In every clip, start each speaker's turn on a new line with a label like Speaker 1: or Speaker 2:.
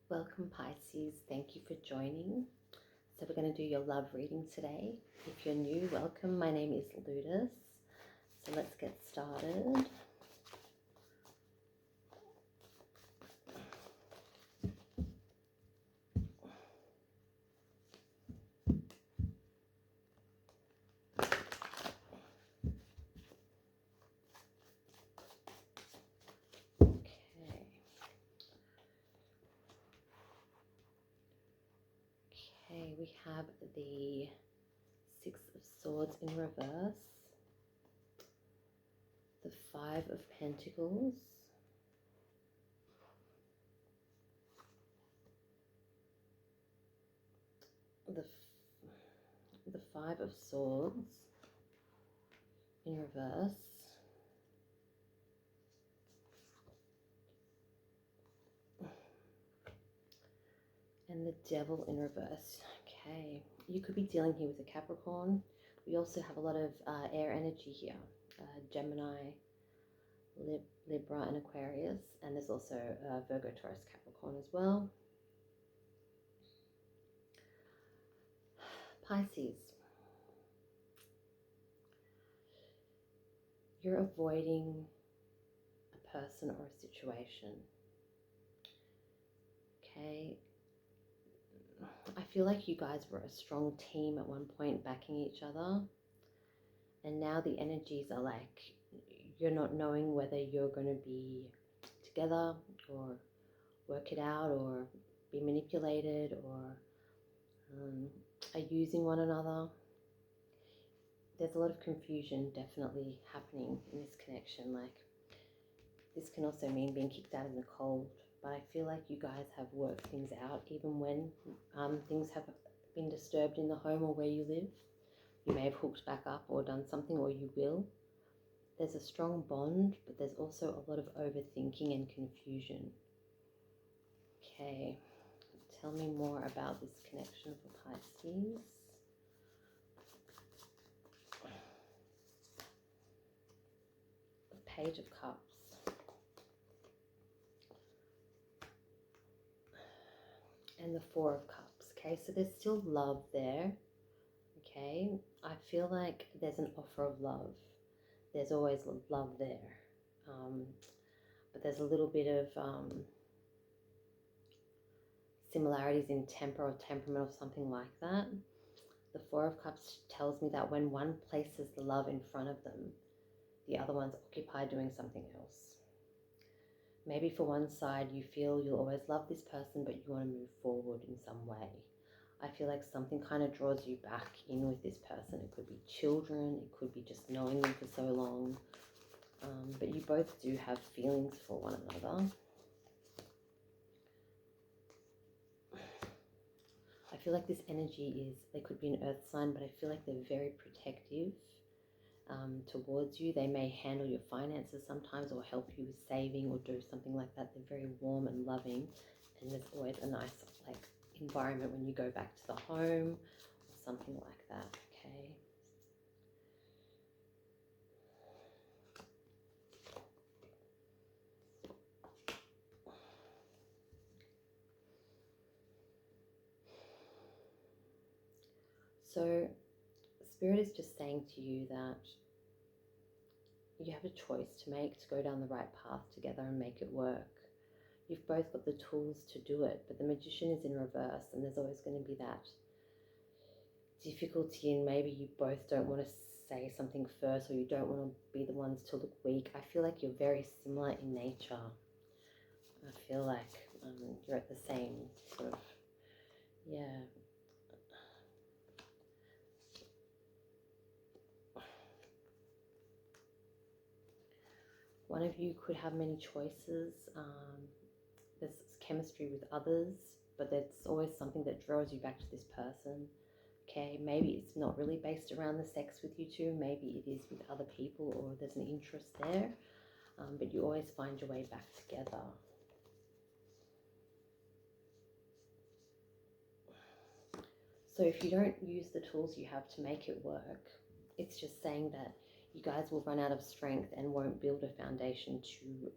Speaker 1: Welcome Pisces, thank you for joining. So we're going to do your love reading today. If you're new, welcome. My name is Ludus. So let's get started. Okay, we have the Six of Swords in reverse, the Five of Pentacles, the Five of Swords in reverse, and the Devil in reverse. Okay, you could be dealing here with a Capricorn. We also have a lot of air energy here, Gemini, Libra and Aquarius, and there's also Virgo, Taurus, Capricorn as well. Pisces, you're avoiding a person or a situation. Okay, I feel like you guys were a strong team at one point, backing each other, and now the energies are like you're not knowing whether you're going to be together or work it out or be manipulated or are using one another. There's a lot of confusion definitely happening in this connection. Like, this can also mean being kicked out in the cold, but I feel like you guys have worked things out even when things have been disturbed in the home or where you live. You may have hooked back up or done something, or you will. There's a strong bond, but there's also a lot of overthinking and confusion. Okay, tell me more about this connection for Pisces. The Page of Cups. And the Four of Cups. Okay, so there's still love there. Okay, I feel like there's an offer of love. There's always love there. But there's a little bit of similarities in temper or temperament or something like that. The Four of Cups tells me that when one places the love in front of them, the other one's occupied doing something else. Maybe for one side you feel you'll always love this person, but you want to move forward in some way. I feel like something kind of draws you back in with this person. It could be children, it could be just knowing them for so long. But you both do have feelings for one another. I feel like this energy is, they could be an earth sign, but I feel like they're very protective towards you. They may handle your finances sometimes or help you with saving or do something like that. They're very warm and loving, and there's always a nice like environment when you go back to the home or something like that. Okay. So Spirit is just saying to you that you have a choice to make to go down the right path together and make it work. You've both got the tools to do it, but the Magician is in reverse, and there's always going to be that difficulty, and maybe you both don't want to say something first, or you don't want to be the ones to look weak. I feel like you're very similar in nature. I feel like you're at the same sort of, yeah. One of you could have many choices. There's chemistry with others, but there's always something that draws you back to this person. Okay, maybe it's not really based around the sex with you two. Maybe it is with other people, or there's an interest there. But you always find your way back together. So if you don't use the tools you have to make it work, it's just saying that you guys will run out of strength and won't build a foundation to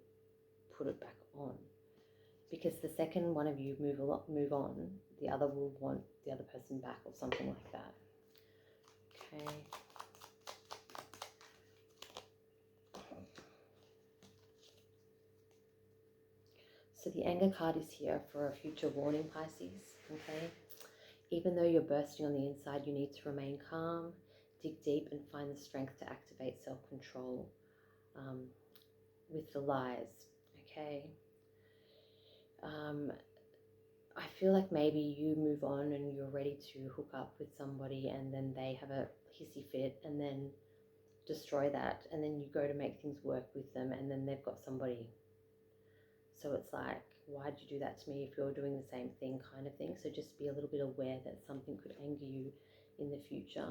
Speaker 1: put it back on. because the second one of you move on, the other will want the other person back or something like that. Okay. So the anger card is here for a future warning, Pisces. Okay. Even though you're bursting on the inside, you need to remain calm, dig deep, and find the strength to activate self-control with the lies. Okay. I feel like maybe you move on and you're ready to hook up with somebody, and then they have a hissy fit and then destroy that, and then you go to make things work with them, and then they've got somebody. So it's like, why'd you do that to me if you're doing the same thing, kind of thing. So just be a little bit aware that something could anger you in the future.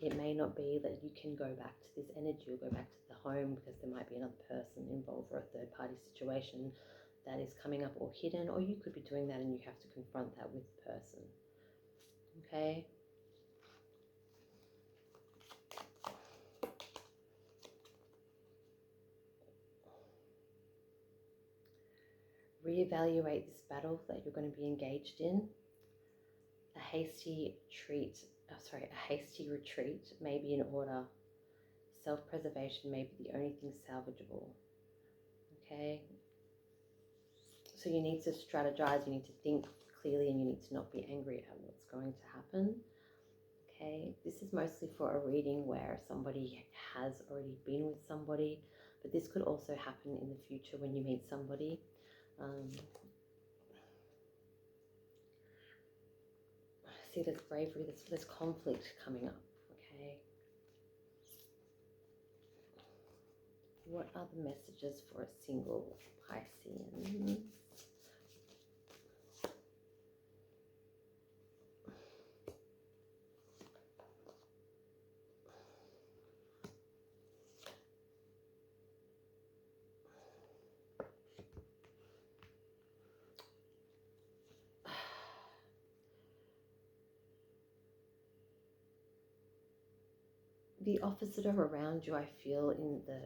Speaker 1: It may not be that you can go back to this energy or go back to the home, because there might be another person involved or a third party situation that is coming up or hidden, or you could be doing that and you have to confront that with the person. Okay. Reevaluate this battle that you're going to be engaged in. A hasty retreat may be in order. Self-preservation may be the only thing salvageable. Okay. So you need to strategize, you need to think clearly, and you need to not be angry at what's going to happen. Okay. This is mostly for a reading where somebody has already been with somebody, but this could also happen in the future when you meet somebody. See, there's bravery, there's conflict coming up. Okay. What are the messages for a single Piscean? The opposite of around you, I feel, in the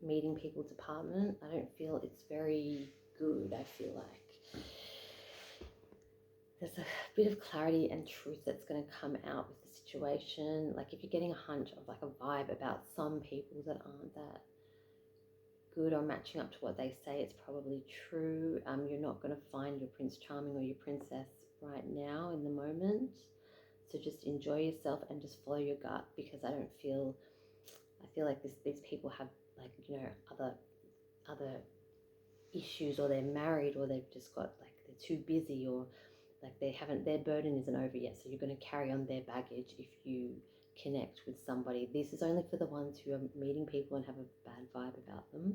Speaker 1: meeting people department. I don't feel it's very good. I feel like there's a bit of clarity and truth that's going to come out with the situation. Like if you're getting a hunch of like a vibe about some people that aren't that good or matching up to what they say, it's probably true. You're not going to find your Prince Charming or your princess right now in the moment. So just enjoy yourself and just follow your gut, because I feel like these people have, like, you know, other issues, or they're married, or they've just got, like, they're too busy, or like their burden isn't over yet. So you're going to carry on their baggage if you connect with somebody. This is only for the ones who are meeting people and have a bad vibe about them.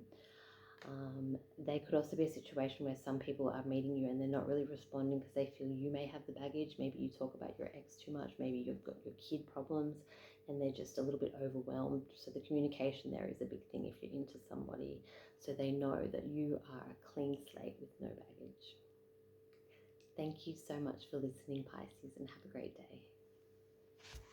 Speaker 1: They could also be a situation where some people are meeting you and they're not really responding because they feel you may have the baggage. Maybe you talk about your ex too much. Maybe you've got your kid problems and they're just a little bit overwhelmed. So the communication there is a big thing if you're into somebody, so they know that you are a clean slate with no baggage. Thank you so much for listening, Pisces, and have a great day.